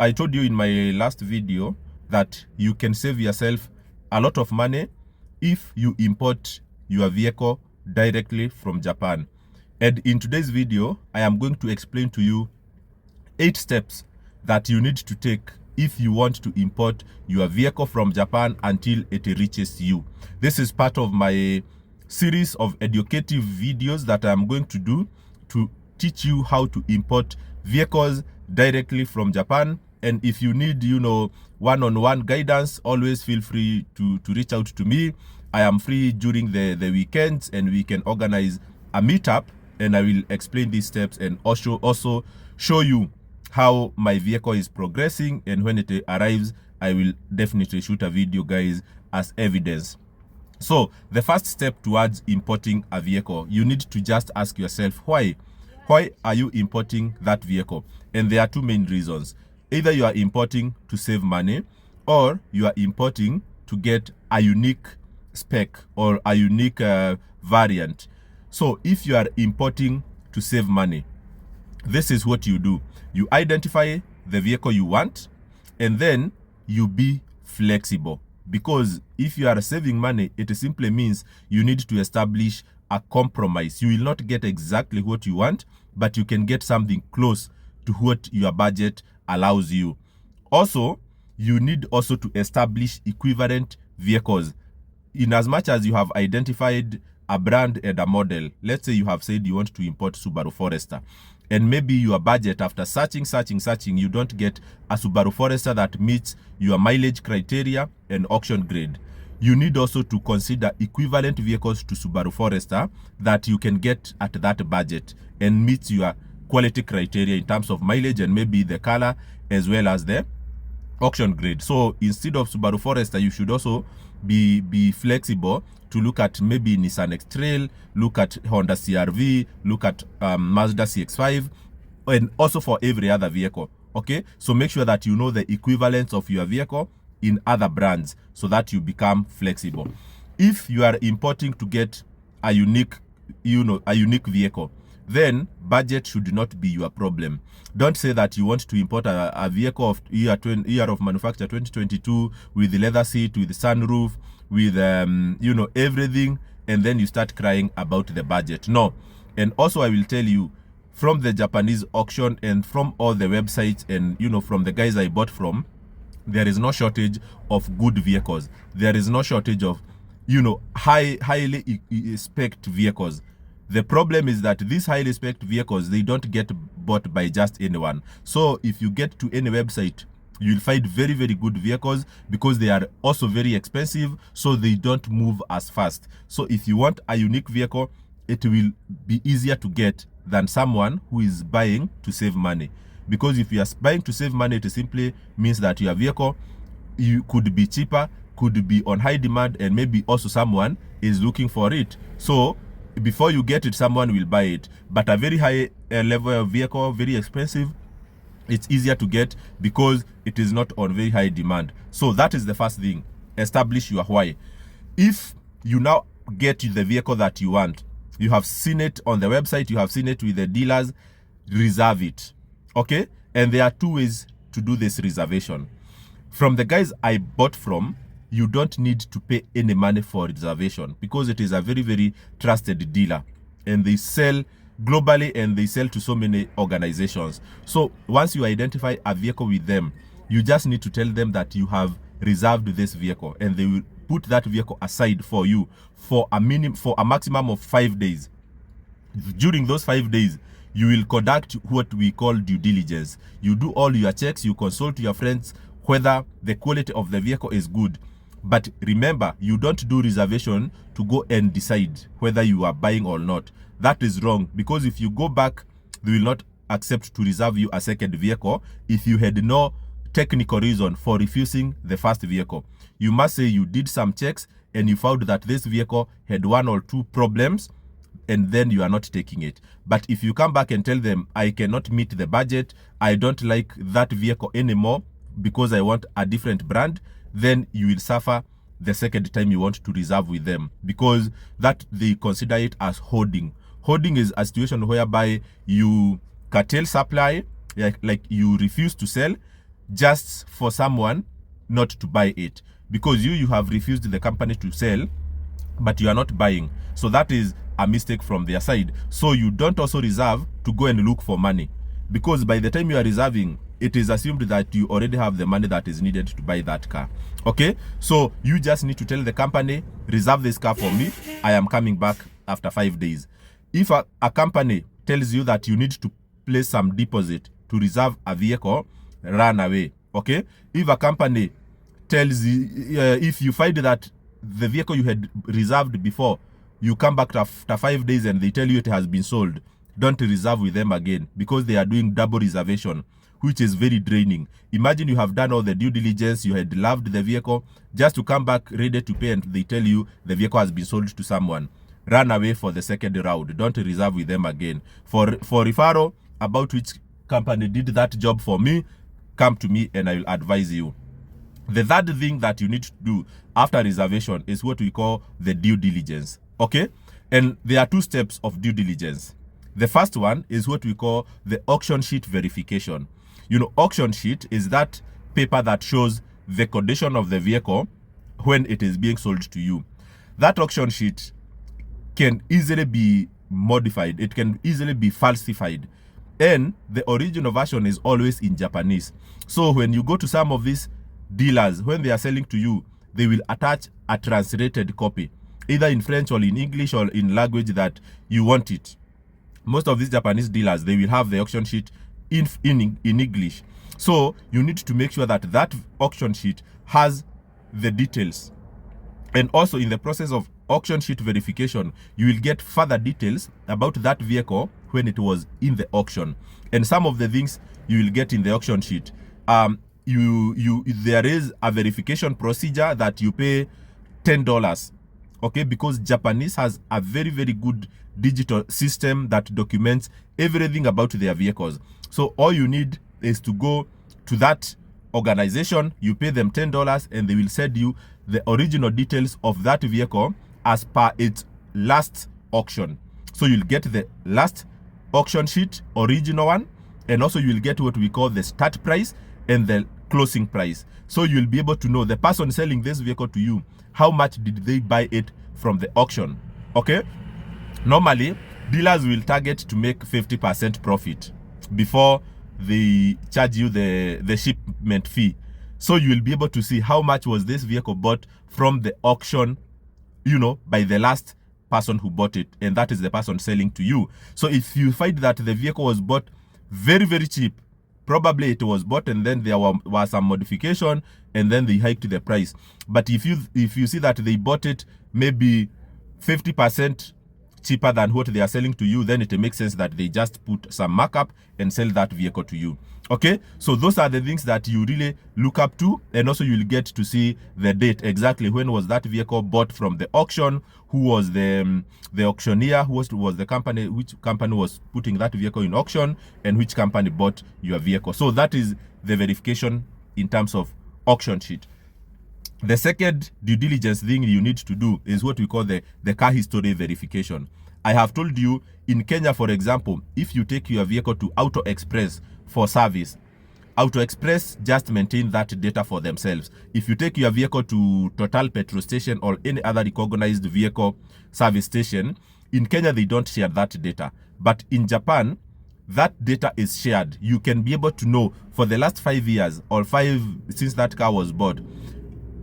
I told you in my last video that you can save yourself a lot of money if you import your vehicle directly from Japan. And in today's video, I am going to explain to you 8 steps that you need to take if you want to import your vehicle from Japan until it reaches you. This is part of my series of educative videos that I'm going to do to teach you how to import vehicles directly from Japan. And if you need, one-on-one guidance, always feel free to reach out to me. I am free during the weekends, and we can organize a meetup, and I will explain these steps and also show you how my vehicle is progressing. And when it arrives, I will definitely shoot a video, guys, as evidence. So the first step towards importing a vehicle, you need to just ask yourself, why are you importing that vehicle? And there are 2 main reasons. Either you are importing to save money, or you are importing to get a unique spec or a unique variant. So if you are importing to save money, this is what you do. You identify the vehicle you want, and then you be flexible. Because if you are saving money, it simply means you need to establish a compromise. You will not get exactly what you want, but you can get something close to what your budget allows you. Also, you need also to establish equivalent vehicles. In as much as you have identified a brand and a model, let's say you have said you want to import Subaru Forester, and maybe your budget, after searching, you don't get a Subaru Forester that meets your mileage criteria and auction grade. You need also to consider equivalent vehicles to Subaru Forester that you can get at that budget and meets your quality criteria in terms of mileage and maybe the color as well as the auction grade. So instead of Subaru Forester, you should also be flexible to look at maybe Nissan X-Trail, look at Honda CR-V, look at Mazda CX-5, and also for every other vehicle. Okay, so make sure that you know the equivalence of your vehicle in other brands so that you become flexible. If you are importing to get a unique vehicle, then budget should not be your problem. Don't say that you want to import a vehicle of year of manufacture 2022 with the leather seat, with the sunroof, with everything, and then you start crying about the budget. No. And also I will tell you, from the Japanese auction and from all the websites and from the guys I bought from, there is no shortage of good vehicles. There is no shortage of highly spec'd vehicles. The problem is that these highly spec'd vehicles, they don't get bought by just anyone. So if you get to any website, you'll find very, very good vehicles, because they are also very expensive, so they don't move as fast. So if you want a unique vehicle, it will be easier to get than someone who is buying to save money. Because if you are buying to save money, it simply means that your vehicle could be cheaper, could be on high demand, and maybe also someone is looking for it. So before you get it, someone will buy it. But a very high level of vehicle, very expensive, it's easier to get because it is not on very high demand. So that is the first thing. Establish your why. If you now get the vehicle that you want, you have seen it on the website, you have seen it with the dealers, reserve it. Okay? And there are 2 ways to do this reservation. From the guys I bought from, you don't need to pay any money for reservation, because it is a very, very trusted dealer, and they sell globally and they sell to so many organizations. So once you identify a vehicle with them, you just need to tell them that you have reserved this vehicle, and they will put that vehicle aside for you for a maximum of 5 days. During those 5 days, you will conduct what we call due diligence. You do all your checks, you consult your friends whether the quality of the vehicle is good. But remember, you don't do reservation to go and decide whether you are buying or not. That is wrong, because if you go back, they will not accept to reserve you a second vehicle if you had no technical reason for refusing the first vehicle. You must say you did some checks and you found that this vehicle had 1 or 2 problems, and then you are not taking it. But if you come back and tell them, I cannot meet the budget, I don't like that vehicle anymore because I want a different brand, then you will suffer the second time you want to reserve with them, because that they consider it as hoarding. Hoarding is a situation whereby you curtail supply, like you refuse to sell, just for someone not to buy it, because you have refused the company to sell, but you are not buying. So that is a mistake from their side. So you don't also reserve to go and look for money, because by the time you are reserving, it is assumed that you already have the money that is needed to buy that car. Okay, so you just need to tell the company, reserve this car for me, I am coming back after 5 days. If a company tells you that you need to place some deposit to reserve a vehicle, run away. Okay, if a company tells you, if you find that the vehicle you had reserved before, you come back after 5 days and they tell you it has been sold, don't reserve with them again, because they are doing double reservation, which is very draining. Imagine you have done all the due diligence, you had loved the vehicle, just to come back ready to pay and they tell you the vehicle has been sold to someone. Run away for the second round. Don't reserve with them again. For referral about which company did that job for me, come to me and I will advise you. The third thing that you need to do after reservation is what we call the due diligence. Okay? And there are 2 steps of due diligence. The first one is what we call the auction sheet verification. You know, auction sheet is that paper that shows the condition of the vehicle when it is being sold to you. That auction sheet can easily be modified. It can easily be falsified. And the original version is always in Japanese. So when you go to some of these dealers, when they are selling to you, they will attach a translated copy, either in French or in English or in language that you want it. Most of these Japanese dealers, they will have the auction sheet in English. So you need to make sure that that auction sheet has the details. And also in the process of auction sheet verification, you will get further details about that vehicle when it was in the auction. And some of the things you will get in the auction sheet, there is a verification procedure that you pay $10. Okay, because Japanese has a very, very good digital system that documents everything about their vehicles. So all you need is to go to that organization, you pay them $10, and they will send you the original details of that vehicle as per its last auction. So you'll get the last auction sheet, original one, and also you'll get what we call the start price and the closing price. So you'll be able to know the person selling this vehicle to you, how much did they buy it from the auction. Okay, normally dealers will target to make 50% profit before they charge you the shipment fee. So you will be able to see how much was this vehicle bought from the auction, you know, by the last person who bought it, and that is the person selling to you. So if you find that the vehicle was bought very, very cheap, probably it was bought and then there was some modification and then they hiked the price. But if you see that they bought it maybe 50% cheaper than what they are selling to you, then it makes sense that they just put some markup and sell that vehicle to you. Okay, so those are the things that you really look up to, and also you'll get to see the date, exactly when was that vehicle bought from the auction, who was the auctioneer, who was the company, which company was putting that vehicle in auction, and which company bought your vehicle. So that is the verification in terms of auction sheet. The second due diligence thing you need to do is what we call the car history verification. I have told you in Kenya, for example, if you take your vehicle to Auto Express for service, Auto Express just maintain that data for themselves. If you take your vehicle to Total petrol station or any other recognized vehicle service station, in Kenya they don't share that data. But in Japan, that data is shared. You can be able to know for the last 5 years or since that car was bought,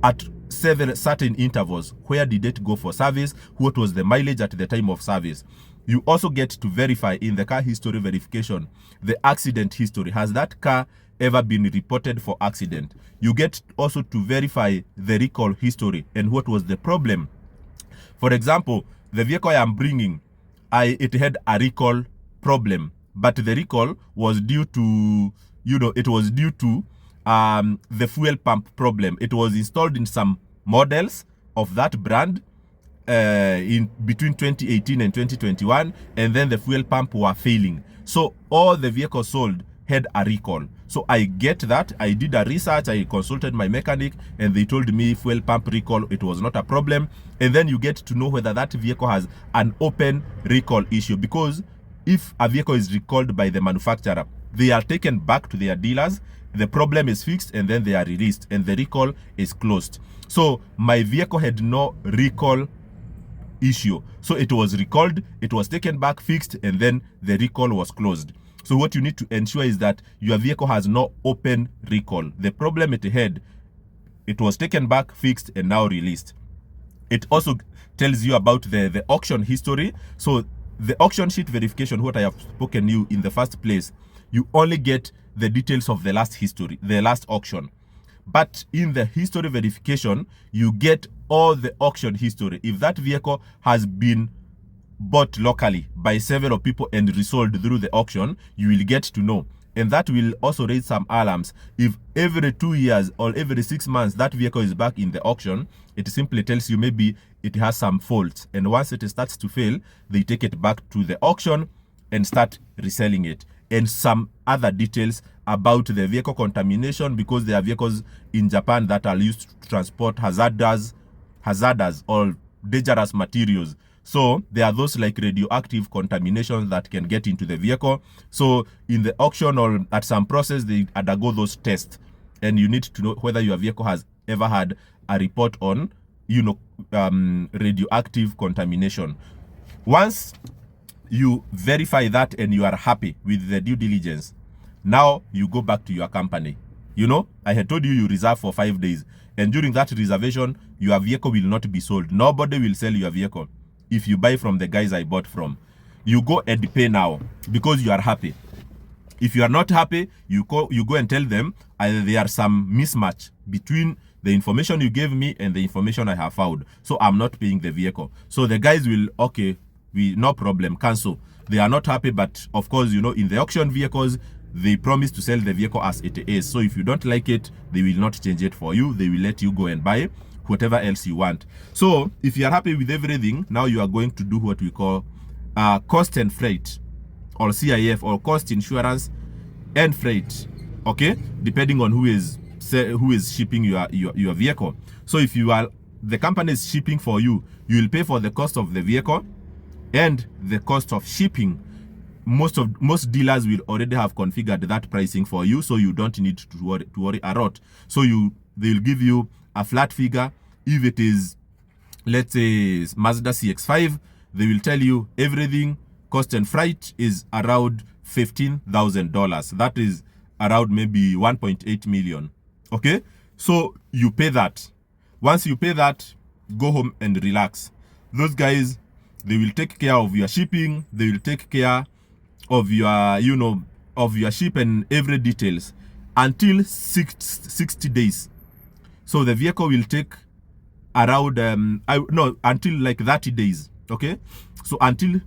at certain intervals, where did it go for service, what was the mileage at the time of service. You also get to verify in the car history verification the accident history. Has that car ever been reported for accident? You get also to verify the recall history and what was the problem. For example, the vehicle I am bringing, it had a recall problem, but the recall was due to, it was due to the fuel pump problem. It was installed in some models of that brand in between 2018 and 2021, and then the fuel pump were failing. So all the vehicles sold had a recall. So I get that. I did a research, I consulted my mechanic, and they told me fuel pump recall, it was not a problem. And then you get to know whether that vehicle has an open recall issue, because if a vehicle is recalled by the manufacturer, they are taken back to their dealers, the problem is fixed, and then they are released, and the recall is closed. So my vehicle had no recall issue. So it was recalled, it was taken back, fixed, and then the recall was closed. So what you need to ensure is that your vehicle has no open recall. The problem it had, it was taken back, fixed, and now released. It also tells you about the auction history. So the auction sheet verification, what I have spoken you in the first place, you only get the details of the last history, the last auction. But in the history verification, you get all the auction history. If that vehicle has been bought locally by several people and resold through the auction, you will get to know. And that will also raise some alarms. If every 2 years or every 6 months that vehicle is back in the auction, it simply tells you maybe it has some faults. And once it starts to fail, they take it back to the auction and start reselling it. And some other details about the vehicle contamination, because there are vehicles in Japan that are used to transport hazardous or dangerous materials. So there are those like radioactive contaminations that can get into the vehicle. So in the auction or at some process, they undergo those tests, and you need to know whether your vehicle has ever had a report on, radioactive contamination. Once you verify that and you are happy with the due diligence, now you go back to your company. I had told you reserve for 5 days, and during that reservation, your vehicle will not be sold. Nobody will sell your vehicle if you buy from the guys I bought from. You go and pay now because you are happy. If you are not happy, you go and tell them there are some mismatch between the information you gave me and the information I have found. So I'm not paying the vehicle. So the guys will, okay, no problem, cancel. They are not happy, but of course, in the auction vehicles, they promise to sell the vehicle as it is. So if you don't like it, they will not change it for you. They will let you go and buy whatever else you want. So if you are happy with everything, now you are going to do what we call cost and freight, or CIF, or cost, insurance, and freight. Okay, depending on who is shipping your vehicle. So if the company is shipping for you, you will pay for the cost of the vehicle and the cost of shipping. Most dealers will already have configured that pricing for you, so you don't need to worry a lot. So they'll give you a flat figure. If it is, let's say, Mazda CX-5, they will tell you everything, cost and freight is around $15,000. That is around maybe 1.8 million. Okay, so you pay that. Once you pay that, go home and relax. Those guys, they will take care of your shipping. They will take care of your, of your ship and every details until 60 days. So the vehicle will take around, until like 30 days. Okay, so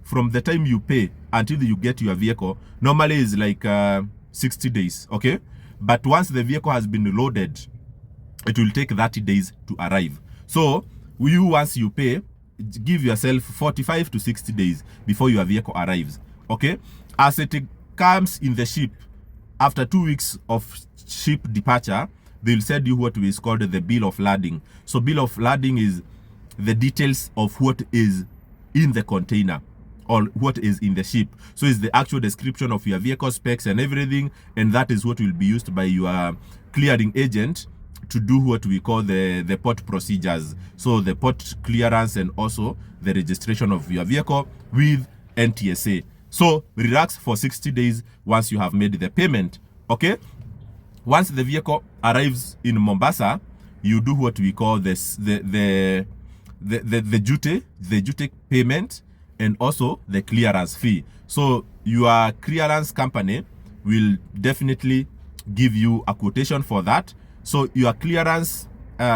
from the time you pay until you get your vehicle, normally is like 60 days. Okay, but once the vehicle has been loaded, it will take 30 days to arrive. So once you pay, give yourself 45 to 60 days before your vehicle arrives. Okay, as it comes in the ship, after 2 weeks of ship departure, they'll send you what is called the bill of lading. So bill of lading is the details of what is in the container or what is in the ship. So it's the actual description of your vehicle specs and everything, and that is what will be used by your clearing agent to do what we call the port procedures. So the port clearance and also the registration of your vehicle with NTSA. So relax for 60 days once you have made the payment. Okay, once the vehicle arrives in Mombasa, you do what we call this the duty payment and also the clearance fee. So your clearance company will definitely give you a quotation for that. So your clearance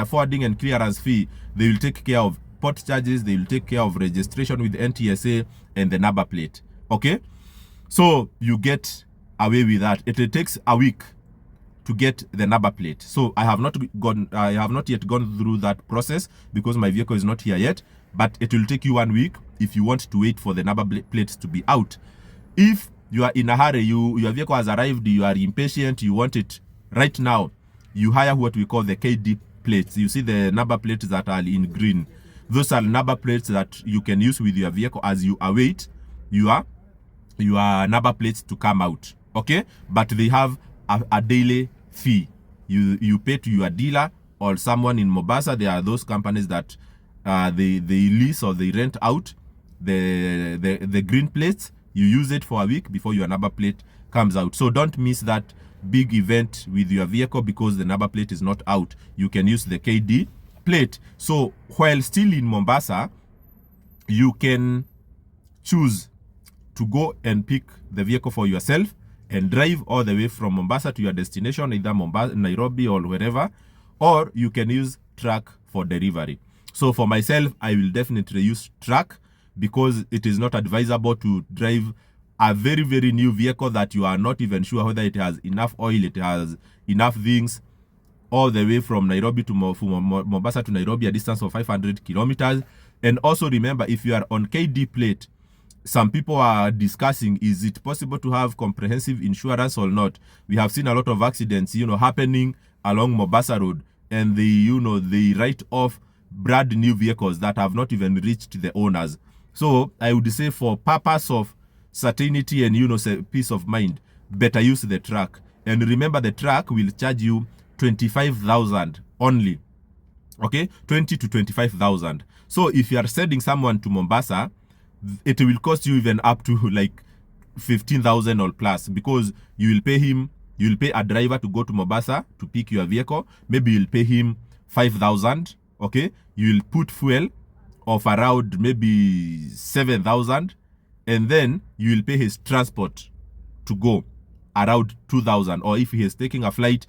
forwarding and clearance fee, they will take care of port charges, they will take care of registration with the NTSA and the number plate. Okay, so you get away with that. It takes a week to get the number plate. So I have not yet gone through that process because my vehicle is not here yet, but it will take you 1 week if you want to wait for the number plates to be out. If you are in a hurry, your vehicle has arrived, you are impatient, you want it right now, you hire what we call the KD plates. You see the number plates that are in green. Those are number plates that you can use with your vehicle as you await your number plates to come out. Okay, but they have a daily fee. You pay to your dealer or someone in Mombasa. There are those companies that they lease or they rent out the green plates. You use it for a week before your number plate comes out. So don't miss that big event with your vehicle because the number plate is not out. You can use the KD plate. So while still in Mombasa, you can choose to go and pick the vehicle for yourself and drive all the way from Mombasa to your destination, either Mombasa, Nairobi, or wherever, or you can use truck for delivery. So for myself, I will definitely use truck because it is not advisable to drive a very, very new vehicle that you are not even sure whether it has enough oil, it has enough things, all the way from Nairobi to Mombasa to Nairobi, a distance of 500 kilometers. And also remember, if you are on KD plate, some people are discussing, is it possible to have comprehensive insurance or not? We have seen a lot of accidents, happening along Mombasa Road, and they write off brand new vehicles that have not even reached the owners. So I would say for purpose of certainty and peace of mind, better use the truck. And remember, the truck will charge you 25,000 only. Okay, 20 to 25,000. So if you are sending someone to Mombasa, it will cost you even up to like 15,000 or plus, because you will pay a driver to go to Mombasa to pick your vehicle. Maybe you'll pay him 5,000. Okay, you will put fuel of around maybe 7,000, and then you will pay his transport to go around 2,000, or if he is taking a flight,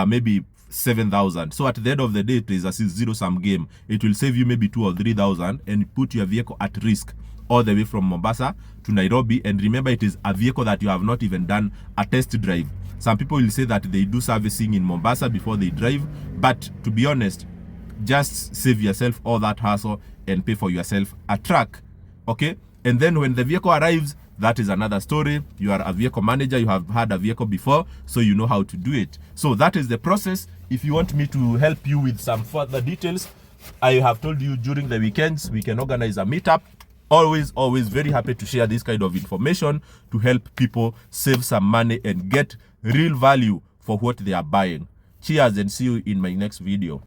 maybe 7,000. So at the end of the day, it is a zero-sum game. It will save you maybe 2,000 or 3,000 and put your vehicle at risk all the way from Mombasa to Nairobi. And remember, it is a vehicle that you have not even done a test drive. Some people will say that they do servicing in Mombasa before they drive, but to be honest, just save yourself all that hassle and pay for yourself a truck. Okay, and then when the vehicle arrives, that is another story. You are a vehicle manager, you have had a vehicle before, so you know how to do it. So that is the process. If you want me to help you with some further details, I have told you during the weekends we can organize a meetup. Always very happy to share this kind of information to help people save some money and get real value for what they are buying. Cheers, and see you in my next video.